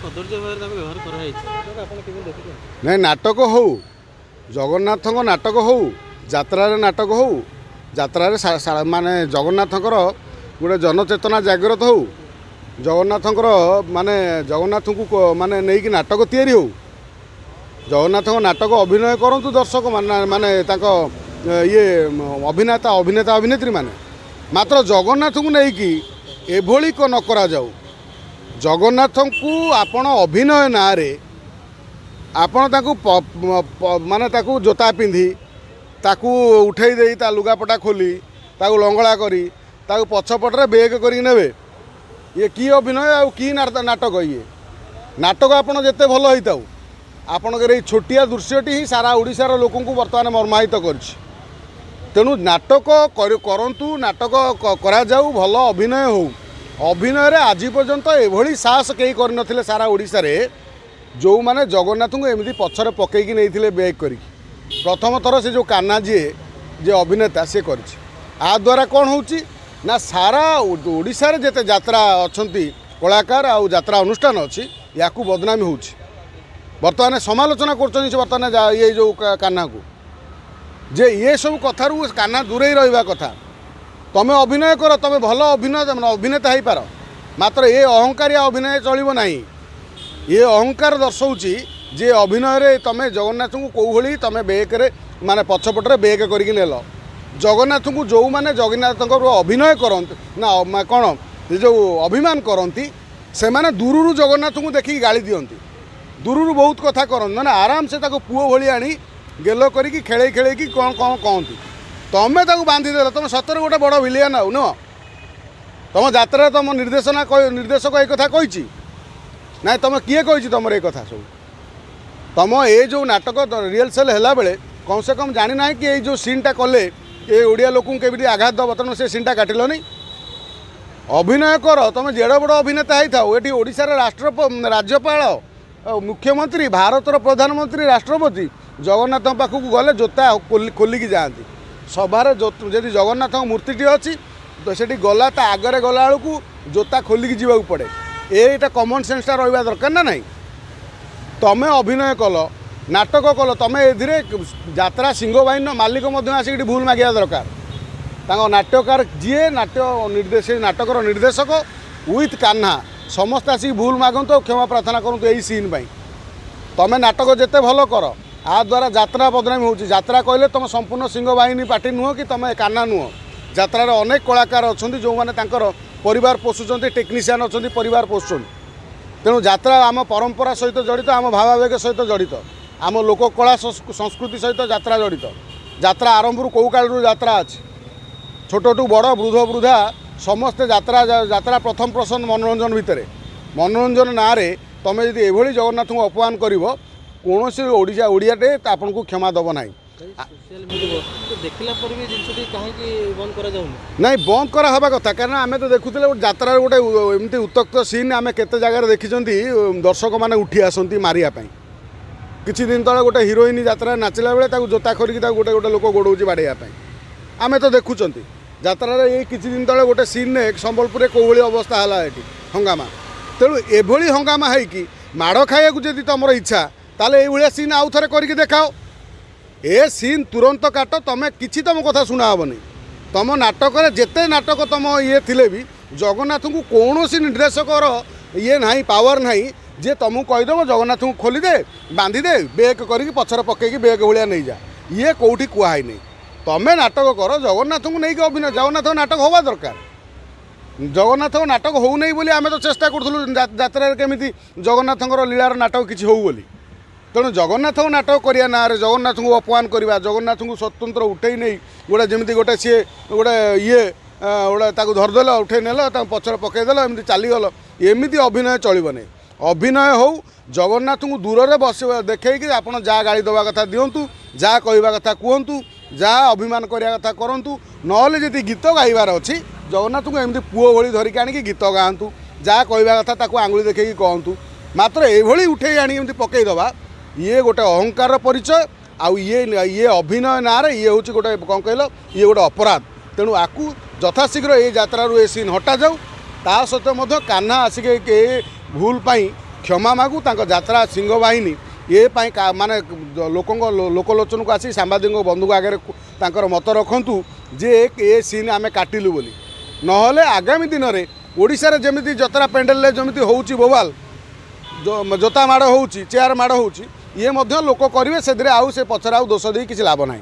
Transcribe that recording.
କଦର୍ଯ୍ୟ ଭାବରେ ତାଙ୍କୁ ବ୍ୟବହାର କରାଯାଇଛି ଆପଣ କେମିତି ଦେଖୁଛନ୍ତି? ନାଇଁ ନାଟକ ହଉ ଜଗନ୍ନାଥଙ୍କ ନାଟକ ହଉ ଯାତ୍ରାରେ ନାଟକ ହଉ ଯାତ୍ରାରେ ମାନେ ଜଗନ୍ନାଥଙ୍କର ଗୋଟେ ଜନଚେତନା ଜାଗ୍ରତ ହଉ ଜଗନ୍ନାଥଙ୍କର ମାନେ ଜଗନ୍ନାଥଙ୍କୁ ମାନେ ନେଇକି ନାଟକ ତିଆରି ହଉ ଜଗନ୍ନାଥଙ୍କ ନାଟକ ଅଭିନୟ କରନ୍ତୁ ଦର୍ଶକ ମାନେ ତାଙ୍କ ଇଏ ଅଭିନେତା ଅଭିନେତ୍ରୀ ମାନେ ମାତ୍ର ଜଗନ୍ନାଥଙ୍କୁ ନେଇକି ଏଭଳି ନ କରାଯାଉ। ଜଗନ୍ନାଥଙ୍କୁ ଆପଣ ଅଭିନୟ ନାଁରେ ଆପଣ ତାକୁ ମାନେ ତାକୁ ଜୋତା ପିନ୍ଧି ତାକୁ ଉଠେଇ ଦେଇ ତା ଲୁଗାପଟା ଖୋଲି ତାକୁ ଲଙ୍ଗଳା କରି ତାକୁ ପଛପଟରେ ବେଗ କରିକି ନେବେ। ଇଏ କି ଅଭିନୟ ଆଉ କି ନାଟକ? ଇଏ ନାଟକ ଆପଣ ଯେତେ ଭଲ ହେଇଥାଉ ଆପଣଙ୍କର ଏଇ ଛୋଟିଆ ଦୃଶ୍ୟଟି ହିଁ ସାରା ଓଡ଼ିଶାର ଲୋକଙ୍କୁ ବର୍ତ୍ତମାନ ମର୍ମାହିତ କରିଛି। ତେଣୁ ନାଟକ କରନ୍ତୁ, ନାଟକ କରାଯାଉ, ଭଲ ଅଭିନୟ ହଉ। ଅଭିନୟରେ ଆଜି ପର୍ଯ୍ୟନ୍ତ ଏଭଳି ସାହସ କେହି କରିନଥିଲେ ସାରା ଓଡ଼ିଶାରେ ଯେଉଁମାନେ ଜଗନ୍ନାଥଙ୍କୁ ଏମିତି ପଛରେ ପକେଇକି ନେଇଥିଲେ ବେଗ୍ କରିକି। ପ୍ରଥମ ଥର ସେ ଯେଉଁ କାହ୍ନା ଯିଏ ଅଭିନେତା ସିଏ କରିଛି। ଆ ଦ୍ୱାରା କ'ଣ ହେଉଛି ନା ସାରା ଓଡ଼ିଶାରେ ଯେତେ ଯାତ୍ରା ଅଛନ୍ତି କଳାକାର ଆଉ ଯାତ୍ରା ଅନୁଷ୍ଠାନ ଅଛି ୟାକୁ ବଦନାମୀ ହେଉଛି। ବର୍ତ୍ତମାନ ସମାଲୋଚନା କରୁଛନ୍ତି ସେ ବର୍ତ୍ତମାନ ଇଏ ଯେଉଁ କାହ୍ନାକୁ ଯେ ଇଏ ସବୁ କଥାରୁ କାହ୍ନା ଦୂରେଇ ରହିବା କଥା। ତମେ ଅଭିନୟ କର, ତମେ ଭଲ ଅଭିନେତା ହେଇପାର, ମାତ୍ର ଏ ଅହଙ୍କାରିଆ ଅଭିନୟ ଚଳିବ ନାହିଁ। ଏ ଅହଙ୍କାର ଦର୍ଶାଉଛି ଯେ ଅଭିନୟରେ ତମେ ଜଗନ୍ନାଥଙ୍କୁ କେଉଁଭଳି ତମେ ବେଗରେ ମାନେ ପଛପଟରେ ବେଗ କରିକି ନେଲ। ଜଗନ୍ନାଥଙ୍କୁ ଯେଉଁମାନେ ଜଗନ୍ନାଥଙ୍କର ଅଭିନୟ କରନ୍ତି ନା କ'ଣ ଏ ଯେଉଁ ଅଭିମାନ କରନ୍ତି ସେମାନେ ଦୂରରୁ ଜଗନ୍ନାଥଙ୍କୁ ଦେଖିକି ଗାଳି ଦିଅନ୍ତି, ଦୂରରୁ ବହୁତ କଥା କରନ୍ତି, ମାନେ ଆରାମସେ ତାକୁ ପୁଅ ଭଳି ଆଣି ଗେଲ କରିକି ଖେଳେଇକି କ'ଣ କହନ୍ତି। ତମେ ତାକୁ ବାନ୍ଧିଦେଲ, ତମେ ସତରେ ଗୋଟେ ବଡ଼ ଭିଲିଆନ୍ ଆଉ ନୁହଁ। ତମ ଯାତ୍ରାରେ ତମ ନିର୍ଦ୍ଦେଶକ ଏ କଥା କହିଛି? ନାଇଁ ତମେ କିଏ କହିଛି ତମର ଏ କଥା ସବୁ? ତମ ଏ ଯେଉଁ ନାଟକ ରିହର୍ସାଲ୍ ହେଲାବେଳେ କମ୍ ସେ କମ୍ ଜାଣିନାହିଁ କି ଏଇ ଯେଉଁ ସିନ୍ଟା କଲେ ଏ ଓଡ଼ିଆ ଲୋକଙ୍କୁ କେମିତି ଆଘାତ ଦେବ, ତେଣୁ ସେ ସିନ୍ଟା କାଟିଲନି। ଅଭିନୟ କର, ତମେ ଯେଡ଼େ ବଡ଼ ଅଭିନେତା ହେଇଥାଉ। ଏଠି ଓଡ଼ିଶାର ରାଜ୍ୟପାଳ, ମୁଖ୍ୟମନ୍ତ୍ରୀ, ଭାରତର ପ୍ରଧାନମନ୍ତ୍ରୀ, ରାଷ୍ଟ୍ରପତି ଜଗନ୍ନାଥଙ୍କ ପାଖକୁ ଗଲେ ଜୋତା ଖୋଲିକି ଯାଆନ୍ତି। ସଭାରେ ଯଦି ଜଗନ୍ନାଥଙ୍କ ମୂର୍ତ୍ତିଟି ଅଛି ତ ସେଠି ଗଲା ତା ଆଗରେ ଗଲା ବେଳକୁ ଜୋତା ଖୋଲିକି ଯିବାକୁ ପଡ଼େ। ଏଇଟା କମନ୍ ସେନ୍ସଟା ରହିବା ଦରକାର ନା ନାହିଁ? ତମେ ଅଭିନୟ କଲ, ନାଟକ କଲ, ତମେ ଏଥିରେ ଯାତ୍ରା ସିଂହ ବାହିନୀର ମାଲିକ ମଧ୍ୟ ଆସିକି ଭୁଲ ମାଗିବା ଦରକାର। ତାଙ୍କ ନାଟ୍ୟକାର ଯିଏ ନାଟକର ନିର୍ଦ୍ଦେଶକ ୱିଥ୍ କାହ୍ନା ସମସ୍ତେ ଆସିକି ଭୁଲ ମାଗନ୍ତୁ ଆଉ କ୍ଷମା ପ୍ରାର୍ଥନା କରନ୍ତୁ ଏଇ ସିନ୍ ପାଇଁ। ତମେ ନାଟକ ଯେତେ ଭଲ କର, ଆ ଦ୍ୱାରା ଯାତ୍ରା ବଦନାମୀ ହେଉଛି। ଯାତ୍ରା କହିଲେ ତୁମ ସମ୍ପୂର୍ଣ୍ଣ ସିଂହ ବାହିନୀ ପାର୍ଟି ନୁହଁ କି ତମେ କାହ୍ନା ନୁହଁ। ଯାତ୍ରାରେ ଅନେକ କଳାକାର ଅଛନ୍ତି ଯେଉଁମାନେ ତାଙ୍କର ପରିବାର ପୋଷୁଛନ୍ତି, ଟେକ୍ନିସିଆନ୍ ଅଛନ୍ତି ପରିବାର ପୋଷୁଛନ୍ତି। ତେଣୁ ଯାତ୍ରା ଆମ ପରମ୍ପରା ସହିତ ଜଡ଼ିତ, ଆମ ଭାବାବେଗ ସହିତ ଜଡ଼ିତ, ଆମ ଲୋକକଳା ସଂସ୍କୃତି ସହିତ ଯାତ୍ରା ଜଡ଼ିତ। ଯାତ୍ରା ଆରମ୍ଭରୁ କେଉଁ କାଳରୁ ଯାତ୍ରା ଅଛି। ଛୋଟଠୁ ବଡ଼, ବୃଦ୍ଧ ବୃଦ୍ଧା ସମସ୍ତେ ଯାତ୍ରା ପ୍ରଥମ ପସନ୍ଦ ମନୋରଞ୍ଜନ ଭିତରେ। ମନୋରଞ୍ଜନ ନାଁରେ ତମେ ଯଦି ଏଭଳି ଜଗନ୍ନାଥଙ୍କୁ ଅପମାନ କରିବ କୌଣସି ଓଡ଼ିଆଟେ ଆପଣଙ୍କୁ କ୍ଷମା ଦେବ ନାହିଁ। ଦେଖିଲା ପରେ ବି ଜିନିଷଟି କାହିଁକି ବନ୍ଦ କରାଯାଉନି? ନାଇଁ ବନ୍ଦ କରାହେବା କଥା, କାରଣ ଆମେ ତ ଦେଖୁଥିଲେ ଗୋଟେ ଯାତ୍ରାରେ ଗୋଟେ ଏମିତି ଉତ୍ତକ୍ତ ସିନ୍ ଆମେ କେତେ ଜାଗାରେ ଦେଖିଛନ୍ତି। ଦର୍ଶକମାନେ ଉଠି ଆସନ୍ତି ମାରିବା ପାଇଁ। କିଛି ଦିନ ତଳେ ଗୋଟେ ହିରୋଇନ୍ ଯାତ୍ରାରେ ନାଚିଲା ବେଳେ ତାକୁ ଜୋତା କରିକି ତାକୁ ଗୋଟେ ଲୋକ ଗୋଡ଼ଉଛି ବାଡ଼େଇବା ପାଇଁ। ଆମେ ତ ଦେଖୁଛନ୍ତି ଯାତ୍ରାରେ ଏଇ କିଛି ଦିନ ତଳେ ଗୋଟେ ସିନ୍ରେ ସମ୍ବଲପୁରରେ କେଉଁଭଳି ଅବସ୍ଥା ହେଲା ଏଠି ହଙ୍ଗାମା। ତେଣୁ ଏଭଳି ହଙ୍ଗାମା ହେଇକି ମାଡ଼ ଖାଇବାକୁ ଯଦି ତୁମର ଇଚ୍ଛା ତାହେଲେ ଏଇଭଳିଆ ସିନ୍ ଆଉ ଥରେ କରିକି ଦେଖାଅ। ଏ ସିନ୍ ତୁରନ୍ତ କାଟ, ତମେ କିଛି ତମ କଥା ଶୁଣା ହେବନି। ତମ ନାଟକରେ ଯେତେ ନାଟକ ତମ ଇଏ ଥିଲେ ବି ଜଗନ୍ନାଥଙ୍କୁ କୌଣସି ନିର୍ଦ୍ଦେଶକର ଇଏ ନାହିଁ, ପାୱାର ନାହିଁ ଯେ ତମକୁ କହିଦେବ ଜଗନ୍ନାଥଙ୍କୁ ଖୋଲିଦେ, ବାନ୍ଧିଦେ, ବେଗ୍ କରିକି ପଛରେ ପକେଇକି ବେଗ୍ ଭଳିଆ ନେଇଯା। ଇଏ କେଉଁଠି କୁହାହେଇନି। ତମେ ନାଟକ କର, ଜଗନ୍ନାଥଙ୍କୁ ନେଇକି ଅଭିନୟ, ଜଗନ୍ନାଥଙ୍କ ନାଟକ ହେବା ଦରକାର। ଜଗନ୍ନାଥଙ୍କ ନାଟକ ହେଉନାହିଁ ବୋଲି ଆମେ ତ ଚେଷ୍ଟା କରୁଥିଲୁ ଯାତ୍ରାରେ କେମିତି ଜଗନ୍ନାଥଙ୍କର ଲୀଳାର ନାଟକ କିଛି ହେଉ ବୋଲି। ତେଣୁ ଜଗନ୍ନାଥଙ୍କ ନାଟକ କରିବା ନାଁରେ ଜଗନ୍ନାଥଙ୍କୁ ଅପମାନ କରିବା, ଜଗନ୍ନାଥଙ୍କୁ ସ୍ୱତନ୍ତ୍ର ଉଠେଇ ନେଇ ଯେମିତି ସିଏ ଗୋଟେ ତାକୁ ଧରିଦେଲ, ଉଠେଇ ନେଲ, ତାକୁ ପଛରେ ପକାଇଦେଲ, ଏମିତି ଚାଲିଗଲ, ଏମିତି ଅଭିନୟ ଚଳିବ ନାହିଁ। ଅଭିନୟ ହେଉ, ଜଗନ୍ନାଥଙ୍କୁ ଦୂରରେ ଦେଖେଇକି ଆପଣ ଯାହା ଗାଳି ଦେବା କଥା ଦିଅନ୍ତୁ, ଯାହା କହିବା କଥା କୁହନ୍ତୁ, ଯାହା ଅଭିମାନ କରିବା କଥା କରନ୍ତୁ। ନହେଲେ ଯଦି ଗୀତ ଗାଇବାର ଅଛି ଜଗନ୍ନାଥଙ୍କୁ ଏମିତି ପୁଅ ଭଳି ଧରିକି ଆଣିକି ଗୀତ ଗାଆନ୍ତୁ, ଯାହା କହିବା କଥା ତାକୁ ଆଙ୍ଗୁଳି ଦେଖେଇକି କହନ୍ତୁ। ମାତ୍ର ଏଭଳି ଉଠେଇ ଆଣି ଏମିତି ପକାଇଦେବା ଇଏ ଗୋଟେ ଅହଙ୍କାର ପରିଚୟ। ଆଉ ଇଏ ଅଭିନୟ ନାଁରେ ଇଏ ହେଉଛି ଗୋଟେ କ'ଣ କହିଲ, ଇଏ ଗୋଟେ ଅପରାଧ। ତେଣୁ ଆକୁ ଯଥାଶୀଘ୍ର ଏଇ ଯାତ୍ରାରୁ ଏ ସିନ୍ ହଟାଯାଉ। ତା ସହିତ ମଧ୍ୟ କାହ୍ନା ଆସିକି ଏ ଭୁଲ ପାଇଁ क्षमा मागू यात्रा सिंह बाहिनी ये माने लोकलोचन को आसी सांबादिक बंधु आगे तांकर मत रखु जे ये सीन आम काटिलु बोली नहले आगामी दिन में ओडिशा रे जमिति जतरा पेंडेल जमिति होउची बोवाल जोता माड़ होउची चेयर माड़ होउची ये मध्य लोक करेंगे से आउ से पचर आउ दोष दे किसी लाभ ना।